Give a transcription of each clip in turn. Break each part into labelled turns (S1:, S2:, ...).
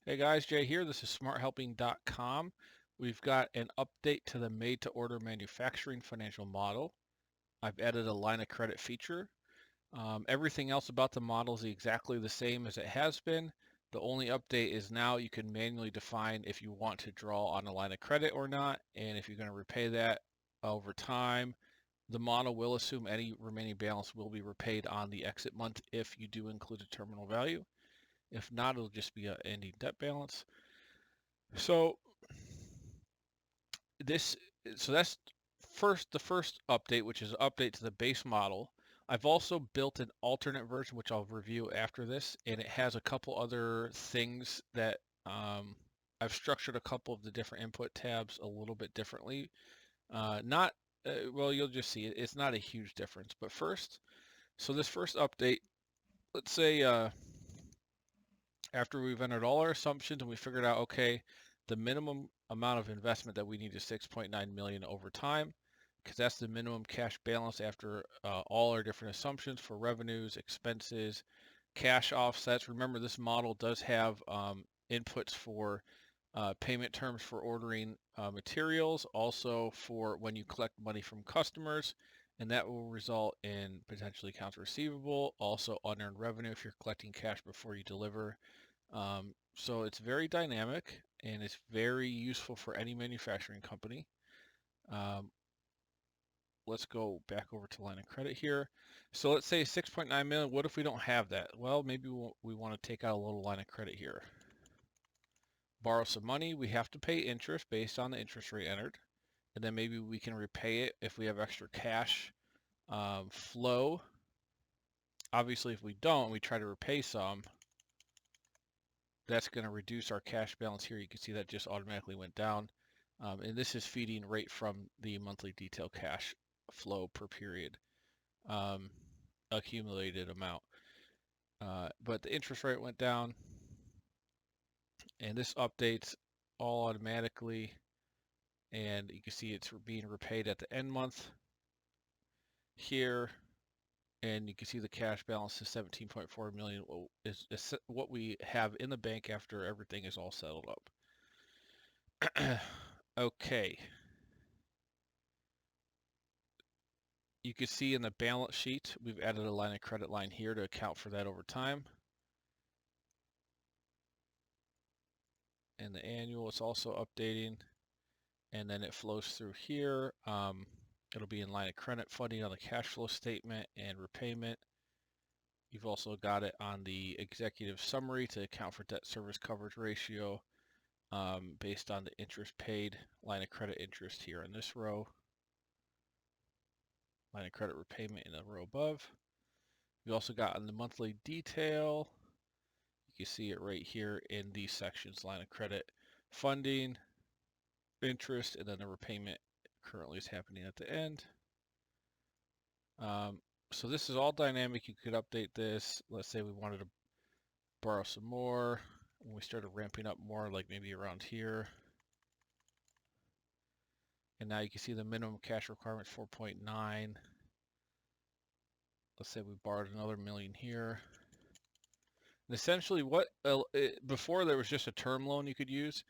S1: Hey guys, Jay here. This is smarthelping.com. We've got an update to the made to order manufacturing financial model. I've added a line of credit feature. Everything else about the model is exactly the same as it has been. The only update is now you can manually define if you want to draw on a line of credit or not, and if you're going to repay that over time. The model will assume any remaining balance will be repaid on the exit month if you do include a terminal value. If not, it'll just be an ending debt balance. So this so that's the first update, which is an update to the base model. I've also built an alternate version, which I'll review after this, and it has a couple other things that I've structured a couple of the different input tabs a little bit differently. Not well, you'll just see it. It's not a huge difference. But first, so this first update, let's say after we've entered all our assumptions and we figured out, okay, the minimum amount of investment that we need is 6.9 million over time, because that's the minimum cash balance after all our different assumptions for revenues, expenses, cash offsets. Remember, this model does have inputs for payment terms for ordering materials, also for when you collect money from customers, and that will result in potentially accounts receivable, also unearned revenue if you're collecting cash before you deliver. So it's very dynamic and it's very useful for any manufacturing company. Um, let's go back over to line of credit here. So let's say 6.9 million. What if we don't have that? Well, maybe we want to take out a little line of credit here. Borrow some money. We have to pay interest based on the interest rate entered. And then maybe we can repay it if we have extra cash flow. Obviously, if we don't, we try to repay some. That's going to reduce our cash balance here. You can see that just automatically went down. And this is feeding right from the monthly detail cash flow per period accumulated amount. But the interest rate went down, and this updates all automatically. And you can see it's being repaid at the end month here. And you can see the cash balance is 17.4 million is what we have in the bank after everything is all settled up. Okay. You can see in the balance sheet, we've added a line of credit line here to account for that over time. And the annual, it's also updating. And then it flows through here. It'll be in line of credit funding on the cash flow statement and repayment. You've also got it on the executive summary to account for debt service coverage ratio based on the interest paid, line of credit interest here in this row, line of credit repayment in the row above. You also got on the monthly detail, you can see it right here in these sections, line of credit, funding, interest, and then the repayment currently is happening at the end. So this is all dynamic. You could update this. Let's say we wanted to borrow some more. When we started ramping up more, like maybe around here. And now you can see the minimum cash requirement is 4.9. Let's say we borrowed another million here. And essentially before there was just a term loan you could use,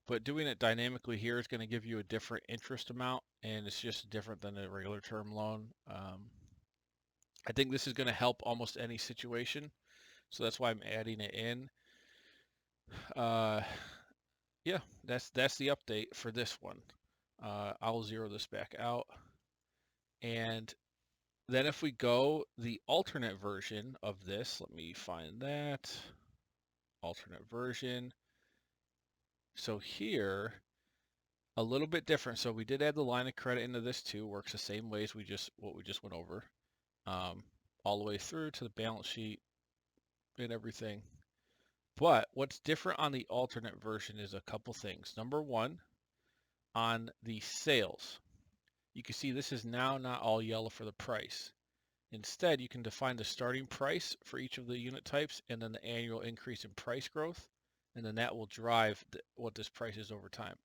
S1: but doing it dynamically here is going to give you a different interest amount, and it's just different than a regular term loan. I think this is going to help almost any situation, so that's why I'm adding it in. Yeah, that's the update for this one. I'll zero this back out. And then if we go the alternate version of this, let me find that. Alternate version. So here, a little bit different. So we did add the line of credit into this too. Works the same way as what we just went over. All the way through to the balance sheet and everything. But what's different on the alternate version is a couple things. Number one, on the sales, you can see this is now not all yellow for the price. Instead, you can define the starting price for each of the unit types and then the annual increase in price growth, and then that will drive what this price is over time.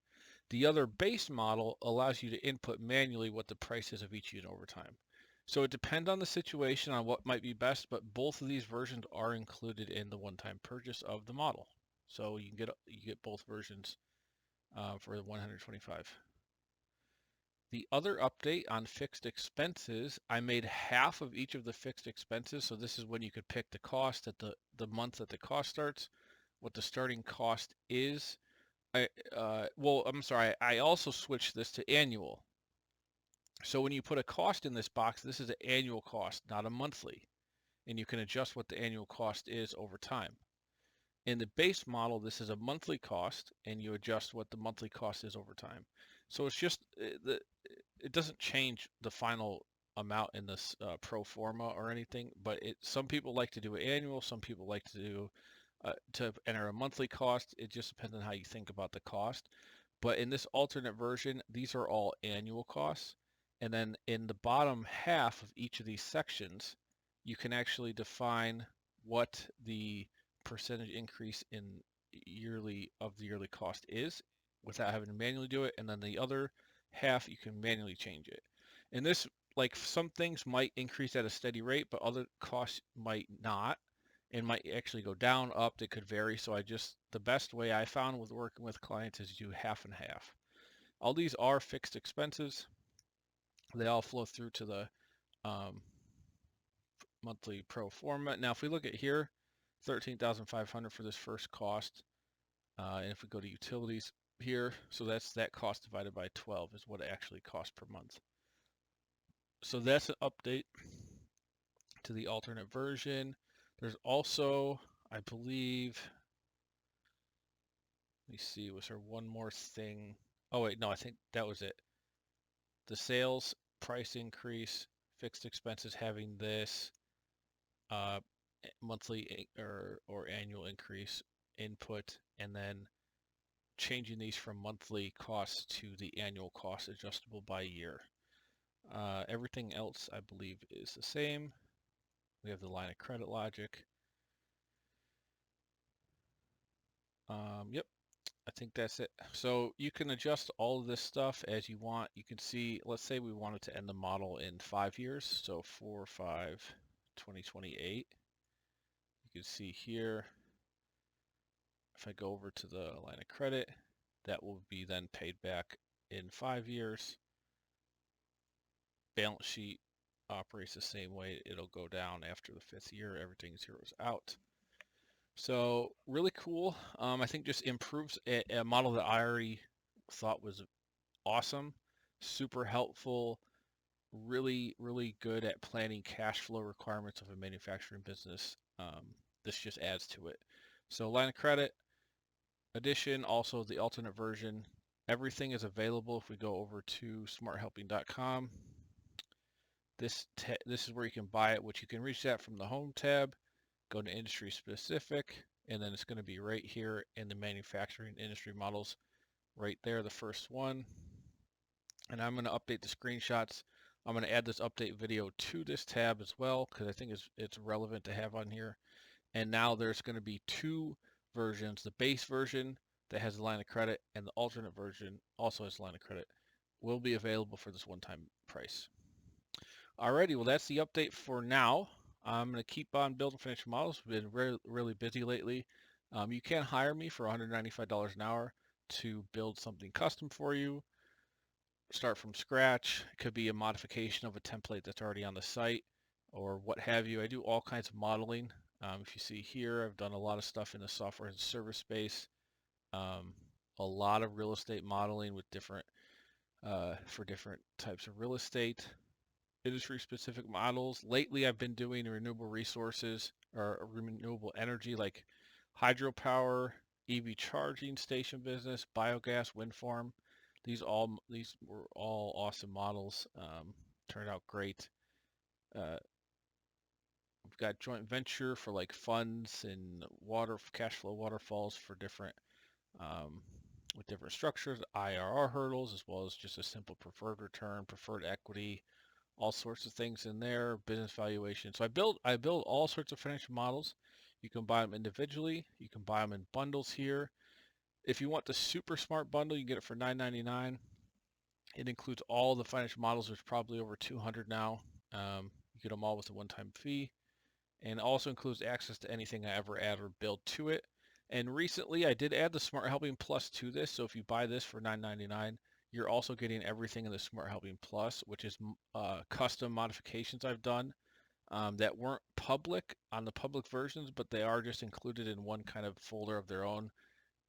S1: The other base model allows you to input manually what the price is of each unit over time. So it depends on the situation on what might be best, but both of these versions are included in the one-time purchase of the model. So you get both versions for the 125. The other update on fixed expenses, I made half of each of the fixed expenses. So this is when you could pick the cost at the month that the cost starts, what the starting cost is. Well, I'm sorry, I also switched this to annual. So when you put a cost in this box, this is an annual cost, not a monthly. And you can adjust what the annual cost is over time. In the base model, this is a monthly cost, and you adjust what the monthly cost is over time. So it's just it doesn't change the final amount in this pro forma or anything, but some people like to do it annual, some people like to enter a monthly cost. It just depends on how you think about the cost. But in this alternate version, these are all annual costs. And then in the bottom half of each of these sections, you can actually define what the percentage increase in the yearly cost is without having to manually do it. And then the other half, you can manually change it. And this, like some things might increase at a steady rate, but other costs might not and might actually go down, up. It could vary. So the best way I found with working with clients is do half and half. All these are fixed expenses. They all flow through to the um, monthly pro forma. Now, if we look at here, 13,500 for this first cost. And if we go to utilities here, so that's that cost divided by 12 is what it actually costs per month. So that's an update to the alternate version. There's also, I believe, let me see, was there one more thing? Oh wait, no, I think that was it. The sales price increase, fixed expenses having this, uh, monthly or annual increase input, and then changing these from monthly costs to the annual cost adjustable by year. Everything else, I believe, is the same. We have the line of credit logic. Yep, I think that's it. So you can adjust all of this stuff as you want. You can see, let's say we wanted to end the model in 5 years. So 4/5/2028. You can see here, if I go over to the line of credit, that will be then paid back in 5 years. Balance sheet operates the same way. It'll go down after the 5th year. Everything zeroes out. So really cool. I think just improves a model that I already thought was awesome, super helpful, really, really good at planning cash flow requirements of a manufacturing business. This just adds to it. So line of credit edition, also the alternate version. Everything is available if we go over to smarthelping.com. This is where you can buy it, which you can reach that from the home tab, go to industry specific, and then it's going to be right here in the manufacturing industry models, right there, the first one. And I'm going to update the screenshots. I'm going to add this update video to this tab as well because I think it's relevant to have on here. And now there's going to be two versions, the base version that has a line of credit and the alternate version also has a line of credit will be available for this one-time price. Alrighty, well that's the update for now. I'm going to keep on building financial models. We've been really busy lately. You can hire me for $195 an hour to build something custom for you. Start from scratch. It could be a modification of a template that's already on the site or what have you. I do all kinds of modeling. If you see here, I've done a lot of stuff in the software as a service space. A lot of real estate modeling with for different types of real estate, industry specific models. Lately, I've been doing renewable resources or renewable energy like hydropower, EV charging station business, biogas, wind farm. These were all awesome models. Turned out great. We've got joint venture for like funds and cash flow waterfalls for different with different structures, IRR hurdles, as well as just a simple preferred return, preferred equity, all sorts of things in there, business valuation. So I build all sorts of financial models. You can buy them individually. You can buy them in bundles here. If you want the super smart bundle, you can get it for $9.99. It includes all the financial models. There's probably over 200 now. You get them all with a one-time fee, and also includes access to anything I ever add or build to it. And recently I did add the Smart Helping Plus to this. So if you buy this for $9.99, you're also getting everything in the Smart Helping Plus, which is custom modifications I've done that weren't public on the public versions, but they are just included in one kind of folder of their own.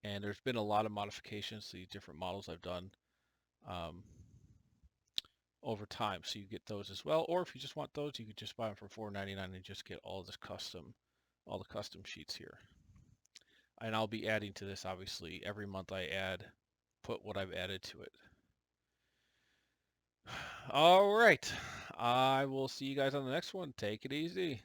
S1: And there's been a lot of modifications to these different models I've done um, over time. So you get those as well. Or if you just want those, you could just buy them for $4.99 and just get all the custom sheets here. And I'll be adding to this, obviously. Every month I put what I've added to it. All right. I will see you guys on the next one. Take it easy.